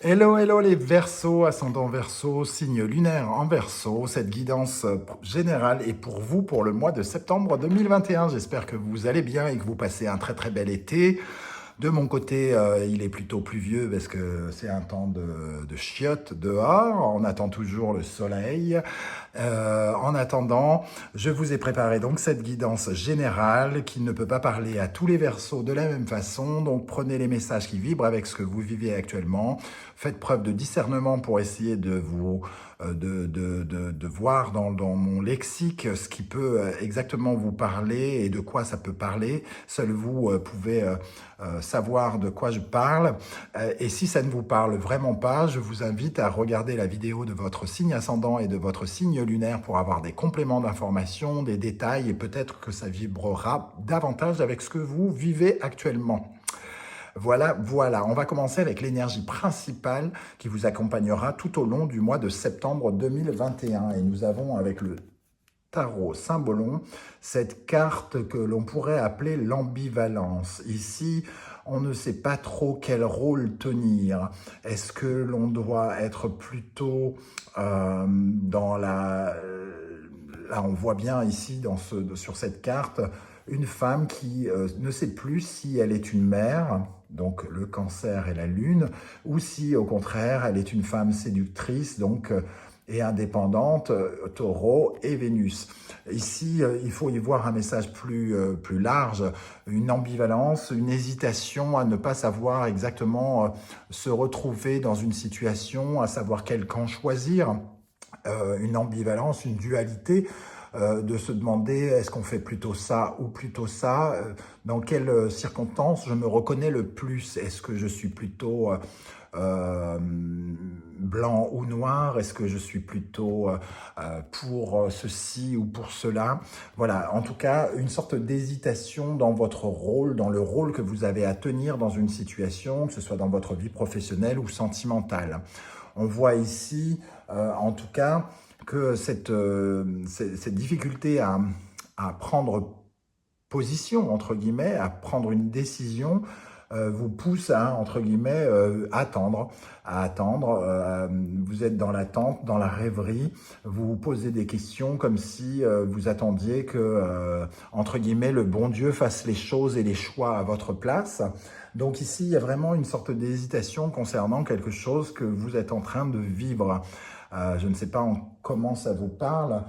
Hello, hello les Verseaux, ascendant Verseau, signe lunaire en Verseau. Cette guidance générale est pour vous pour le mois de septembre 2021. J'espère que vous allez bien et que vous passez un très très bel été. De mon côté, il est plutôt pluvieux parce que c'est un temps de chiottes dehors. On attend toujours le soleil. En attendant, je vous ai préparé donc cette guidance générale qui ne peut pas parler à tous les Verseaux de la même façon. Donc prenez les messages qui vibrent avec ce que vous vivez actuellement. Faites preuve de discernement pour essayer de vous de voir dans mon lexique ce qui peut exactement vous parler et de quoi ça peut parler. Seul vous pouvez savoir de quoi je parle. Et si ça ne vous parle vraiment pas, je vous invite à regarder la vidéo de votre signe ascendant et de votre signe lunaire pour avoir des compléments d'informations, des détails et peut-être que ça vibrera davantage avec ce que vous vivez actuellement. Voilà, on va commencer avec l'énergie principale qui vous accompagnera tout au long du mois de septembre 2021. Et nous avons avec le tarot Symbolon cette carte que l'on pourrait appeler l'ambivalence. Ici, on ne sait pas trop quel rôle tenir. Est-ce que l'on doit être plutôt dans la... Là, on voit bien ici sur cette carte une femme qui ne sait plus si elle est une mère, donc le cancer et la lune, ou si au contraire elle est une femme séductrice, donc et indépendante, taureau et Vénus. Ici, il faut y voir un message plus large, une ambivalence, une hésitation à ne pas savoir exactement se retrouver dans une situation, à savoir quel camp choisir, une ambivalence, une dualité, de se demander est-ce qu'on fait plutôt ça ou plutôt ça, dans quelles circonstances je me reconnais le plus, est-ce que je suis plutôt blanc ou noir, est-ce que je suis plutôt pour ceci ou pour cela, voilà, en tout cas une sorte d'hésitation dans votre rôle, dans le rôle que vous avez à tenir dans une situation, que ce soit dans votre vie professionnelle ou sentimentale. On voit ici, en tout cas, que cette difficulté à prendre position, entre guillemets, à prendre une décision, vous pousse à, entre guillemets, attendre, à attendre. Vous êtes dans l'attente, dans la rêverie, vous vous posez des questions comme si vous attendiez que, entre guillemets, le bon Dieu fasse les choses et les choix à votre place. Donc ici, il y a vraiment une sorte d'hésitation concernant quelque chose que vous êtes en train de vivre. Je ne sais pas comment ça vous parle.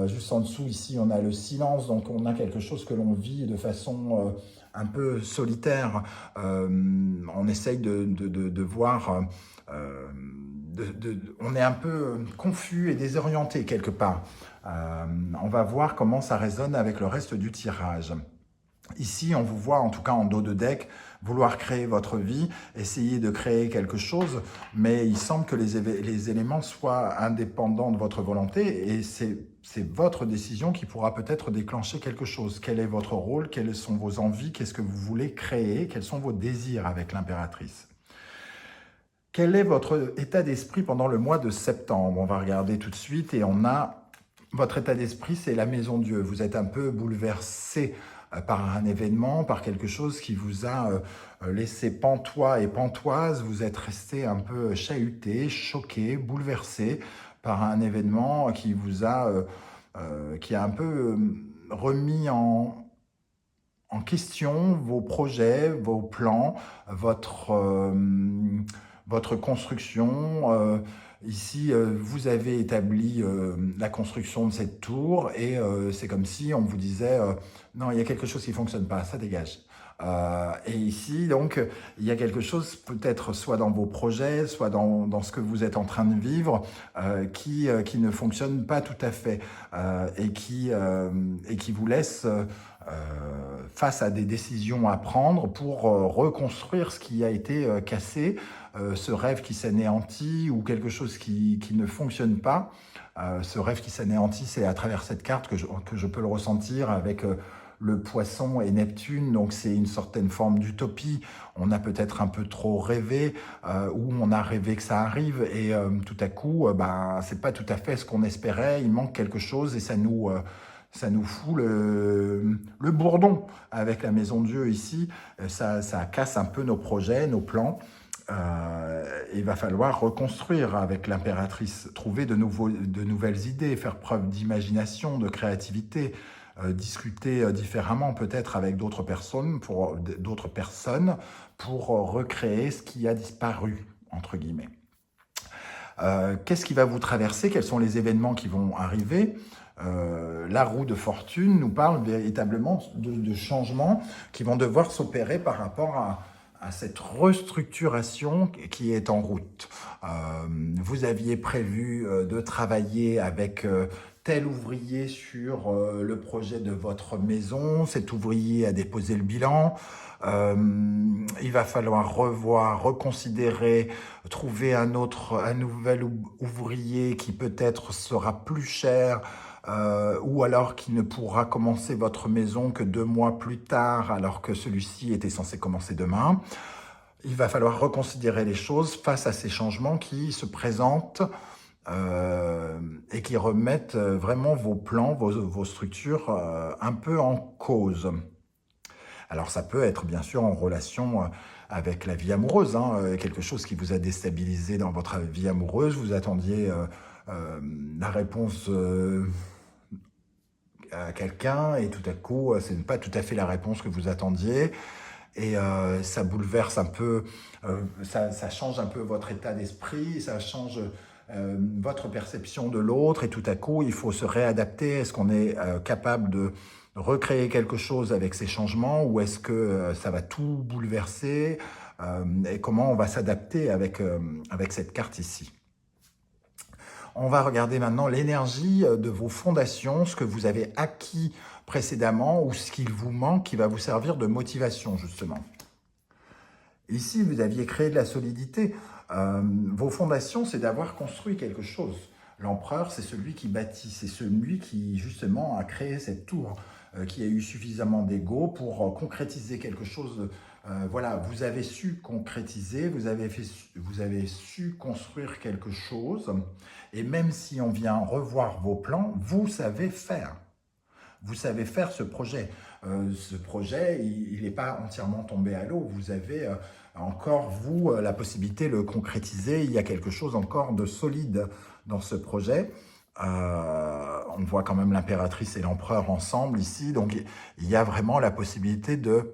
Juste en dessous, ici, on a le silence. Donc, on a quelque chose que l'on vit de façon un peu solitaire. On essaye de voir... on est un peu confus et désorienté quelque part. On va voir comment ça résonne avec le reste du tirage. Ici, on vous voit, en tout cas en dos de deck, vouloir créer votre vie, essayer de créer quelque chose, mais il semble que les éléments soient indépendants de votre volonté et c'est votre décision qui pourra peut-être déclencher quelque chose. Quel est votre rôle? Quelles sont vos envies? Qu'est-ce que vous voulez créer? Quels sont vos désirs avec l'impératrice? Quel est votre état d'esprit pendant le mois de septembre? On va regarder tout de suite et on a... Votre état d'esprit, c'est la maison Dieu. Vous êtes un peu bouleversé par un événement, par quelque chose qui vous a laissé pantois et pantoise. Vous êtes resté un peu chahuté, choqué, bouleversé par un événement qui vous a, qui a un peu remis en question vos projets, vos plans, votre construction. Ici, vous avez établi la construction de cette tour et c'est comme si on vous disait non, il y a quelque chose qui ne fonctionne pas, ça dégage. Et ici, donc, il y a quelque chose, peut-être soit dans vos projets, soit dans ce que vous êtes en train de vivre, qui ne fonctionne pas tout à fait et qui vous laisse face à des décisions à prendre pour reconstruire ce qui a été cassé, ce rêve qui s'anéantit ou quelque chose qui ne fonctionne pas. Ce rêve qui s'anéantit, c'est à travers cette carte que je peux le ressentir avec le poisson et Neptune, donc c'est une certaine forme d'utopie. On a peut-être un peu trop rêvé, ou on a rêvé que ça arrive, et tout à coup, c'est pas tout à fait ce qu'on espérait, il manque quelque chose, et ça nous fout le bourdon avec la Maison Dieu ici. Ça casse un peu nos projets, nos plans. Il va falloir reconstruire avec l'impératrice, trouver de nouvelles idées, faire preuve d'imagination, de créativité, discuter différemment peut-être avec d'autres personnes pour recréer ce qui a disparu, entre guillemets. Qu'est-ce qui va vous traverser? Quels sont les événements qui vont arriver? La roue de fortune nous parle véritablement de changements qui vont devoir s'opérer par rapport à cette restructuration qui est en route. Vous aviez prévu de travailler avec tel ouvrier sur le projet de votre maison, cet ouvrier a déposé le bilan, il va falloir revoir, reconsidérer, trouver un nouvel ouvrier qui peut-être sera plus cher, ou alors qui ne pourra commencer votre maison que 2 mois plus tard, alors que celui-ci était censé commencer demain. Il va falloir reconsidérer les choses face à ces changements qui se présentent et qui remettent vraiment vos plans, vos structures un peu en cause. Alors ça peut être bien sûr en relation avec la vie amoureuse, hein, quelque chose qui vous a déstabilisé dans votre vie amoureuse, vous attendiez la réponse à quelqu'un et tout à coup, ce n'est pas tout à fait la réponse que vous attendiez et ça bouleverse un peu, ça change un peu votre état d'esprit, ça change votre perception de l'autre et tout à coup, il faut se réadapter. Est-ce qu'on est capable de recréer quelque chose avec ces changements ou est-ce que ça va tout bouleverser et comment on va s'adapter avec cette carte ici? On va regarder maintenant l'énergie de vos fondations, ce que vous avez acquis précédemment ou ce qu'il vous manque qui va vous servir de motivation justement. Ici, vous aviez créé de la solidité. Vos fondations, c'est d'avoir construit quelque chose. L'empereur, c'est celui qui bâtit, c'est celui qui justement a créé cette tour, qui a eu suffisamment d'ego pour concrétiser quelque chose. Voilà, vous avez su concrétiser, vous avez su construire quelque chose, et même si on vient revoir vos plans, vous savez faire. Vous savez faire ce projet. Ce projet, il n'est pas entièrement tombé à l'eau. Vous avez encore, vous, la possibilité de le concrétiser. Il y a quelque chose encore de solide dans ce projet. On voit quand même l'impératrice et l'empereur ensemble ici. Donc, il y a vraiment la possibilité de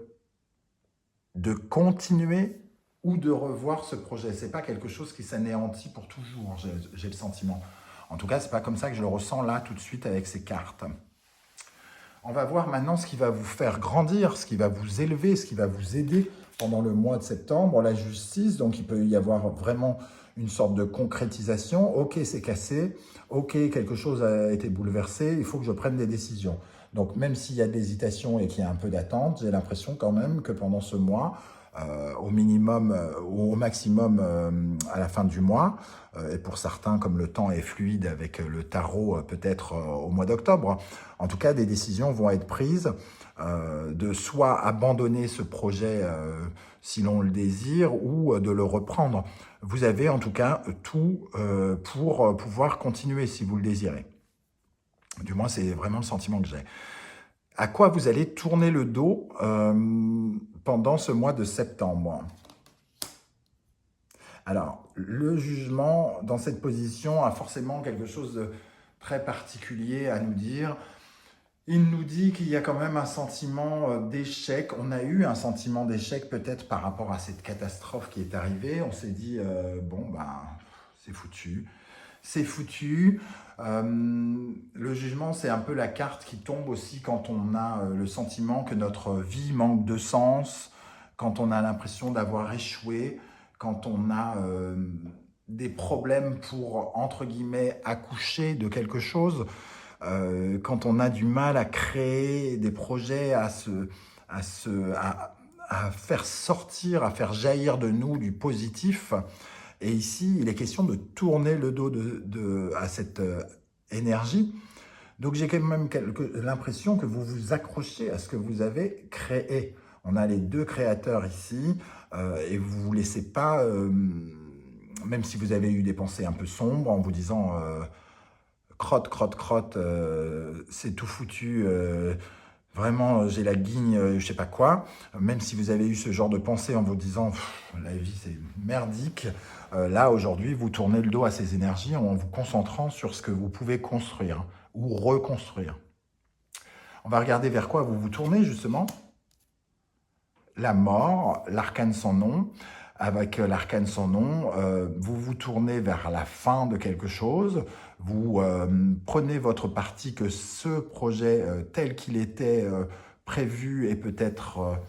continuer ou de revoir ce projet. Ce n'est pas quelque chose qui s'anéantit pour toujours, j'ai le sentiment. En tout cas, ce n'est pas comme ça que je le ressens là, tout de suite, avec ces cartes. On va voir maintenant ce qui va vous faire grandir, ce qui va vous élever, ce qui va vous aider pendant le mois de septembre. La justice, donc il peut y avoir vraiment une sorte de concrétisation. Ok, c'est cassé. Ok, quelque chose a été bouleversé. Il faut que je prenne des décisions. Donc même s'il y a de l'hésitation et qu'il y a un peu d'attente, j'ai l'impression quand même que pendant ce mois, au minimum ou au maximum à la fin du mois, et pour certains, comme le temps est fluide avec le tarot, peut-être au mois d'octobre. En tout cas, des décisions vont être prises de soit abandonner ce projet si l'on le désire ou de le reprendre. Vous avez en tout cas tout pour pouvoir continuer si vous le désirez. Du moins, c'est vraiment le sentiment que j'ai. À quoi vous allez tourner le dos pendant ce mois de septembre? Alors, le jugement dans cette position a forcément quelque chose de très particulier à nous dire. Il nous dit qu'il y a quand même un sentiment d'échec. On a eu un sentiment d'échec peut-être par rapport à cette catastrophe qui est arrivée. On s'est dit, bon, ben, c'est foutu. C'est foutu. Le jugement, c'est un peu la carte qui tombe aussi quand on a le sentiment que notre vie manque de sens, quand on a l'impression d'avoir échoué, quand on a des problèmes pour, entre guillemets, accoucher de quelque chose, quand on a du mal à créer des projets, à faire sortir, à faire jaillir de nous du positif. Et ici, il est question de tourner le dos à cette énergie. Donc j'ai quand même l'impression que vous vous accrochez à ce que vous avez créé. On a les deux créateurs ici, et vous ne vous laissez pas, même si vous avez eu des pensées un peu sombres, en vous disant crotte, crotte, crotte, c'est tout foutu, vraiment j'ai la guigne, je sais pas quoi, même si vous avez eu ce genre de pensée en vous disant la vie c'est merdique, là aujourd'hui vous tournez le dos à ces énergies en vous concentrant sur ce que vous pouvez construire ou reconstruire. On va regarder vers quoi vous vous tournez justement. La mort, l'arcane sans nom. Avec l'arcane sans nom, vous vous tournez vers la fin de quelque chose, vous prenez votre parti que ce projet tel qu'il était prévu est peut-être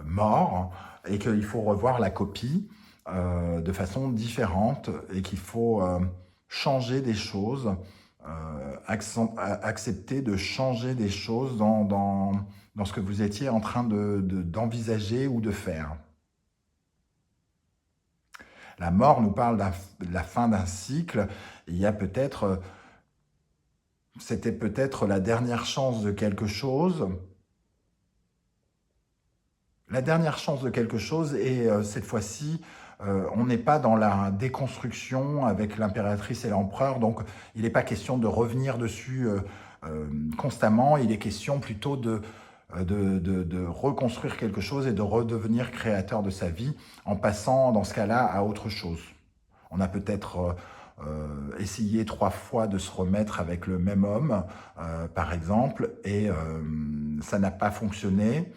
mort et qu'il faut revoir la copie de façon différente et qu'il faut changer des choses, accepter de changer des choses dans ce que vous étiez en train d'envisager ou de faire. La mort nous parle de la fin d'un cycle. Il y a peut-être, c'était peut-être la dernière chance de quelque chose. La dernière chance de quelque chose et cette fois-ci, on n'est pas dans la déconstruction avec l'impératrice et l'empereur, donc il n'est pas question de revenir dessus constamment, il est question plutôt de reconstruire quelque chose et de redevenir créateur de sa vie en passant dans ce cas-là à autre chose. On a peut-être essayé 3 fois de se remettre avec le même homme, par exemple, et ça n'a pas fonctionné.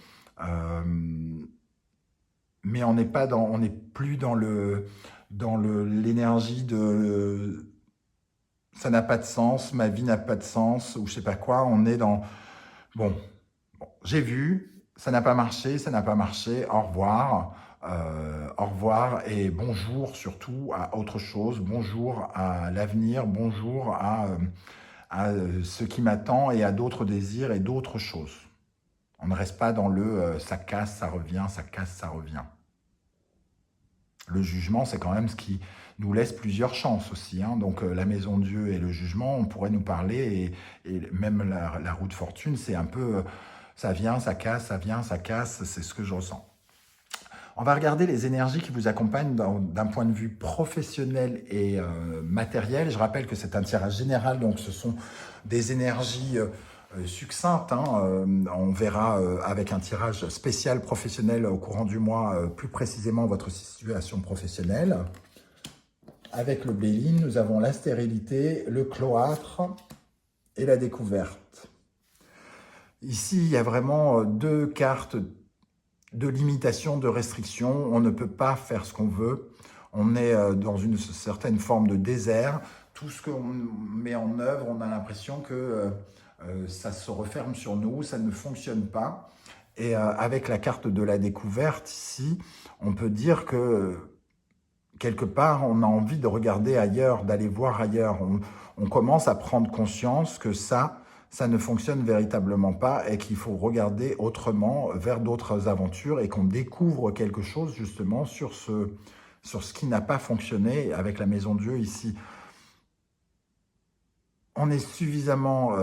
Mais on n'est pas dans, on n'est plus dans l'énergie de ça n'a pas de sens, ma vie n'a pas de sens ou je sais pas quoi. On est dans bon, j'ai vu, ça n'a pas marché, au revoir et bonjour surtout à autre chose, bonjour à l'avenir, bonjour à ce qui m'attend et à d'autres désirs et d'autres choses. On ne reste pas dans le ça casse, ça revient, ça casse, ça revient. Le jugement, c'est quand même ce qui nous laisse plusieurs chances aussi. Hein. Donc la maison de Dieu et le jugement, on pourrait nous parler, et même la roue de fortune, c'est un peu ça vient, ça casse, ça vient, ça casse, c'est ce que je ressens. On va regarder les énergies qui vous accompagnent d'un point de vue professionnel et matériel. Je rappelle que c'est un tirage général, donc ce sont des énergies succinctes. Hein. On verra avec un tirage spécial professionnel au courant du mois, plus précisément votre situation professionnelle. Avec le Béline, nous avons la stérilité, le cloître et la découverte. Ici, il y a vraiment 2 cartes de limitation, de restriction. On ne peut pas faire ce qu'on veut. On est dans une certaine forme de désert. Tout ce qu'on met en œuvre, on a l'impression que ça se referme sur nous, ça ne fonctionne pas. Et avec la carte de la découverte ici, on peut dire que quelque part, on a envie de regarder ailleurs, d'aller voir ailleurs. On commence à prendre conscience que ça ne fonctionne véritablement pas et qu'il faut regarder autrement vers d'autres aventures et qu'on découvre quelque chose justement sur ce qui n'a pas fonctionné avec la Maison de Dieu ici. On est suffisamment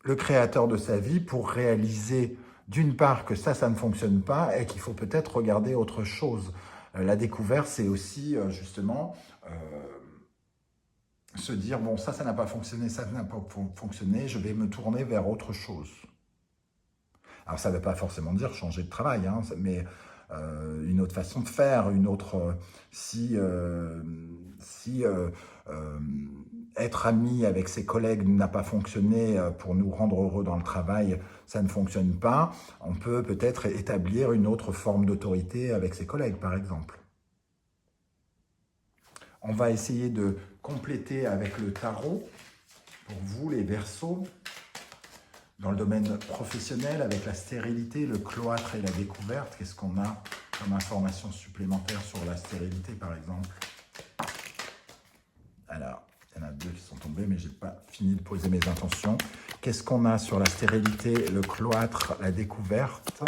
le créateur de sa vie pour réaliser d'une part que ça ne fonctionne pas et qu'il faut peut-être regarder autre chose. La découverte, c'est aussi justement se dire, bon, ça n'a pas fonctionné, ça n'a pas fonctionné, je vais me tourner vers autre chose. Alors, ça ne veut pas forcément dire changer de travail, hein, mais une autre façon de faire, une autre... être ami avec ses collègues n'a pas fonctionné pour nous rendre heureux dans le travail, ça ne fonctionne pas, on peut peut-être établir une autre forme d'autorité avec ses collègues, par exemple. On va essayer de compléter avec le tarot, pour vous les Verseaux, dans le domaine professionnel, avec la stérilité, le cloître et la découverte. Qu'est-ce qu'on a comme information supplémentaire sur la stérilité, par exemple? Alors, il y en a 2 qui sont tombés, mais je n'ai pas fini de poser mes intentions. Qu'est-ce qu'on a sur la stérilité, le cloître, la découverte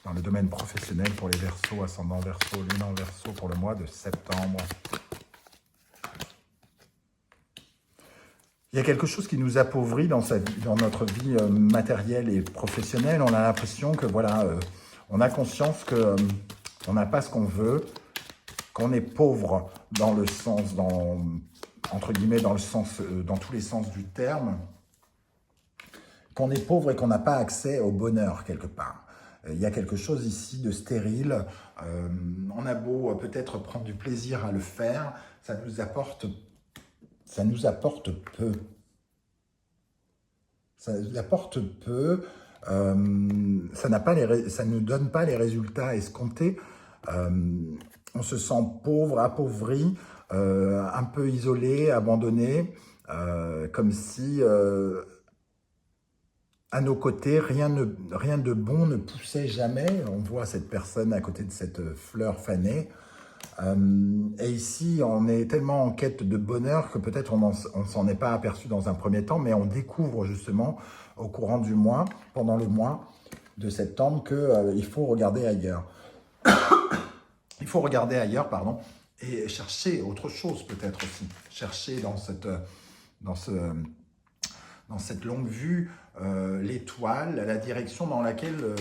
dans le domaine professionnel pour les Verseaux, ascendant Verseau, lune en Verseau pour le mois de septembre? Il y a quelque chose qui nous appauvrit dans notre vie matérielle et professionnelle. On a l'impression que, voilà, on a conscience qu'on n'a pas ce qu'on veut, qu'on est pauvre dans le sens, entre guillemets, dans tous les sens du terme, qu'on est pauvre et qu'on n'a pas accès au bonheur quelque part. Il y a quelque chose ici de stérile. On a beau peut-être prendre du plaisir à le faire, ça nous apporte peu. Ça nous apporte peu. Ça ne nous donne pas les résultats escomptés. On se sent pauvre, appauvri, un peu isolé, abandonné, comme si à nos côtés, rien de bon ne poussait jamais. On voit cette personne à côté de cette fleur fanée. Et ici, on est tellement en quête de bonheur que peut-être on ne s'en est pas aperçu dans un premier temps, mais on découvre justement au courant du mois, pendant le mois de septembre, qu'il faut regarder ailleurs. Il faut regarder ailleurs, pardon, et chercher autre chose peut-être aussi. Chercher dans cette longue vue l'étoile, la direction dans laquelle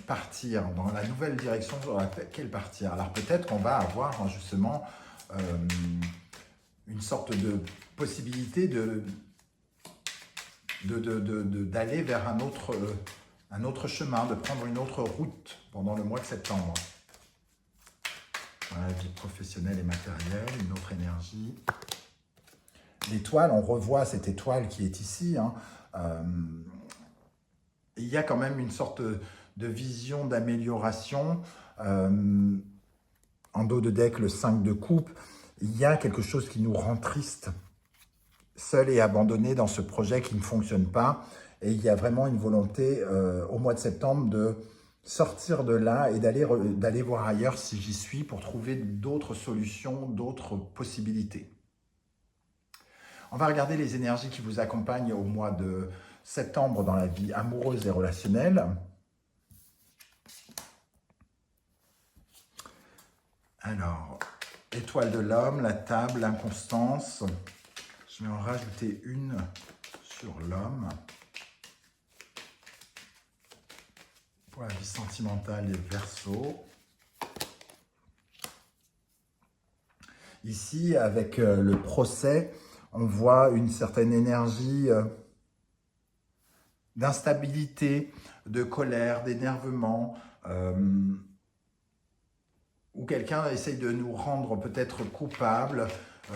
partir, dans la nouvelle direction dans laquelle partir. Alors peut-être qu'on va avoir justement une sorte de possibilité d'aller vers un autre chemin, de prendre une autre route pendant le mois de septembre. Voilà, la vie professionnelle et matérielle, une autre énergie. L'étoile, on revoit cette étoile qui est ici. Il y a quand même une sorte de vision d'amélioration. En dos de deck, le 5 de coupe, il y a quelque chose qui nous rend triste, seul et abandonné dans ce projet qui ne fonctionne pas. Et il y a vraiment une volonté au mois de septembre de sortir de là et d'aller voir ailleurs si j'y suis pour trouver d'autres solutions, d'autres possibilités. On va regarder les énergies qui vous accompagnent au mois de septembre dans la vie amoureuse et relationnelle. Alors, étoile de l'homme, la table, l'inconstance. Je vais en rajouter une sur l'homme. Pour la vie sentimentale des Verseaux. Ici, avec le procès, on voit une certaine énergie d'instabilité, de colère, d'énervement, où quelqu'un essaye de nous rendre peut-être coupables,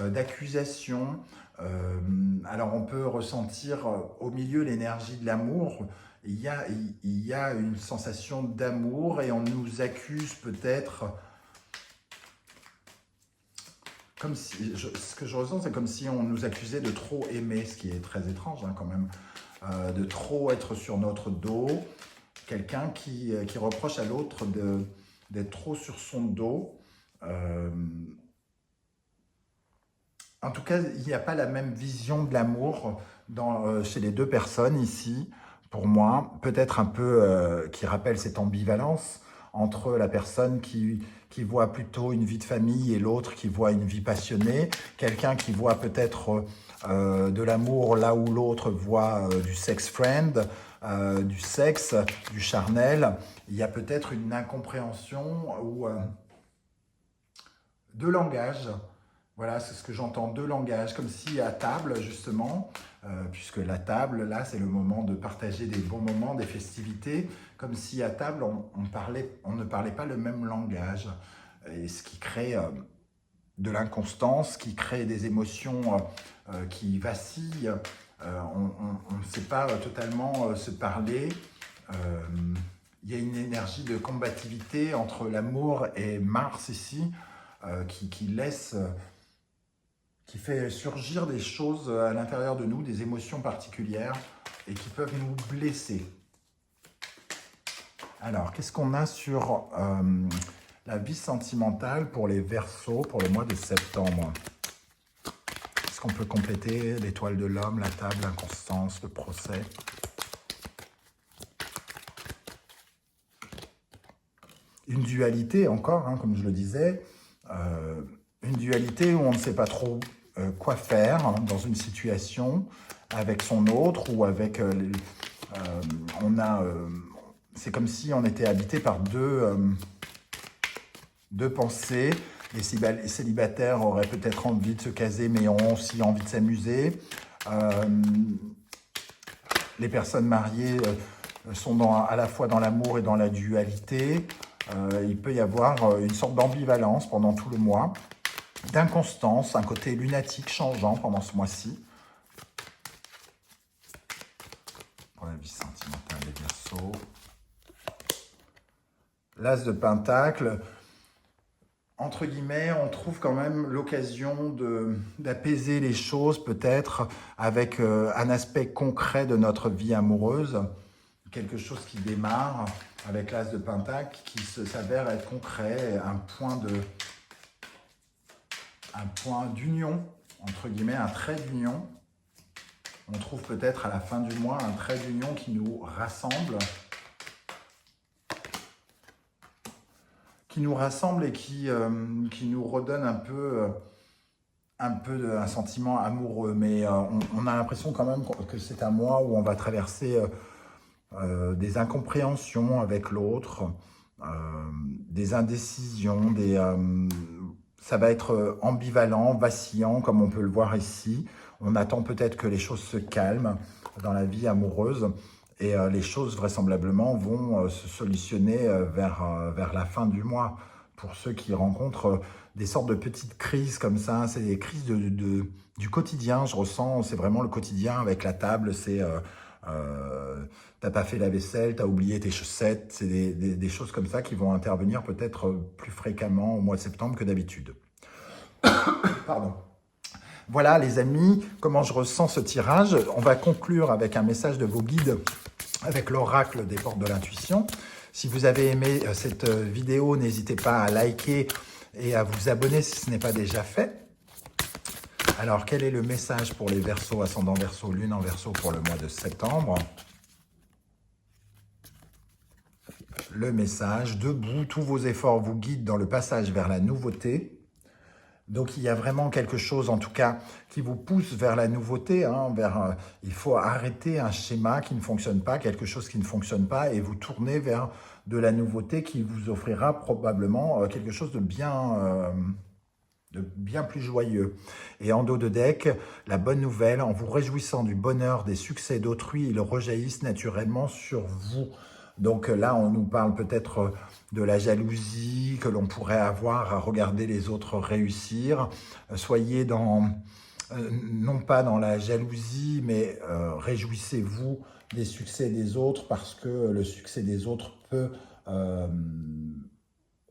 d'accusation. Alors on peut ressentir au milieu l'énergie de l'amour. Il y a une sensation d'amour et on nous accuse peut-être, comme si, ce que je ressens, c'est comme si on nous accusait de trop aimer, ce qui est très étrange quand même, de trop être sur notre dos. Quelqu'un qui reproche à l'autre d'être trop sur son dos. En tout cas, il n'y a pas la même vision de l'amour chez les deux personnes ici, pour moi. Peut-être un peu qui rappelle cette ambivalence entre la personne qui voit plutôt une vie de famille et l'autre qui voit une vie passionnée. Quelqu'un qui voit peut-être de l'amour là où l'autre voit du sex friend, du sexe, du charnel. Il y a peut-être une incompréhension ou de langage. Voilà, c'est ce que j'entends, deux langages, comme si à table, justement, puisque la table, là, c'est le moment de partager des bons moments, des festivités, comme si à table, on ne parlait pas le même langage, et ce qui crée de l'inconstance, qui crée des émotions qui vacillent, on ne sait pas totalement se parler. Il y a une énergie de combativité entre l'amour et Mars ici, qui fait surgir des choses à l'intérieur de nous, des émotions particulières et qui peuvent nous blesser. Alors, qu'est-ce qu'on a sur la vie sentimentale pour les Verseaux pour le mois de septembre? Est-ce qu'on peut compléter l'étoile de l'homme, la table, l'inconstance, le procès? Une dualité encore, comme je le disais, une dualité où on ne sait pas trop quoi faire dans une situation avec son autre ou avec... c'est comme si on était habité par deux pensées. Les célibataires auraient peut-être envie de se caser, mais ont aussi envie de s'amuser. Les personnes mariées sont à la fois dans l'amour et dans la dualité. Il peut y avoir une sorte d'ambivalence pendant tout le mois, d'inconstance, un côté lunatique changeant pendant ce mois-ci. Pour la vie sentimentale des Verseaux. L'As de Pentacle, entre guillemets, on trouve quand même l'occasion d'apaiser les choses, peut-être, avec un aspect concret de notre vie amoureuse. Quelque chose qui démarre avec l'As de Pentacle, qui s'avère être concret, un point d'union, entre guillemets, un trait d'union. On trouve peut-être à la fin du mois un trait d'union qui nous rassemble. Et qui nous redonne un peu un sentiment amoureux. Mais on a l'impression quand même que c'est un mois où on va traverser des incompréhensions avec l'autre, des indécisions, ça va être ambivalent, vacillant, comme on peut le voir ici. On attend peut-être que les choses se calment dans la vie amoureuse. Et les choses, vraisemblablement, vont se solutionner vers la fin du mois. Pour ceux qui rencontrent des sortes de petites crises comme ça, c'est des crises du quotidien, je ressens, c'est vraiment le quotidien avec la table, c'est t'as pas fait la vaisselle, t'as oublié tes chaussettes, c'est des choses comme ça qui vont intervenir peut-être plus fréquemment au mois de septembre que d'habitude. Pardon. Voilà les amis, comment je ressens ce tirage. On va conclure avec un message de vos guides, avec l'oracle des portes de l'intuition. Si vous avez aimé cette vidéo, n'hésitez pas à liker et à vous abonner si ce n'est pas déjà fait. Alors, quel est le message pour les Verseaux, ascendant Verseau, lune en Verseau pour le mois de septembre? Le message, debout, tous vos efforts vous guident dans le passage vers la nouveauté. Donc, il y a vraiment quelque chose, en tout cas, qui vous pousse vers la nouveauté. Il faut arrêter un schéma qui ne fonctionne pas, quelque chose qui ne fonctionne pas, et vous tourner vers de la nouveauté qui vous offrira probablement quelque chose de bien plus joyeux. Et en dos de deck, la bonne nouvelle, en vous réjouissant du bonheur des succès d'autrui, ils rejaillissent naturellement sur vous. Donc là, on nous parle peut-être de la jalousie que l'on pourrait avoir à regarder les autres réussir. Soyez non pas dans la jalousie, mais réjouissez-vous des succès des autres parce que le succès des autres peut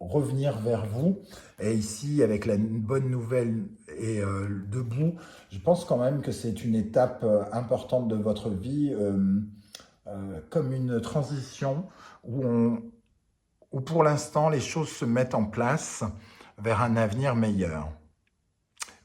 revenir vers vous. Et ici, avec la bonne nouvelle et debout, je pense quand même que c'est une étape importante de votre vie, comme une transition où pour l'instant les choses se mettent en place vers un avenir meilleur.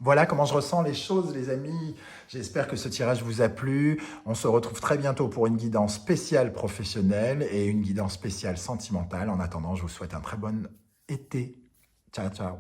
Voilà comment je ressens les choses, les amis. J'espère que ce tirage vous a plu. On se retrouve très bientôt pour une guidance spéciale professionnelle et une guidance spéciale sentimentale. En attendant, je vous souhaite un très bon été. Ciao, ciao.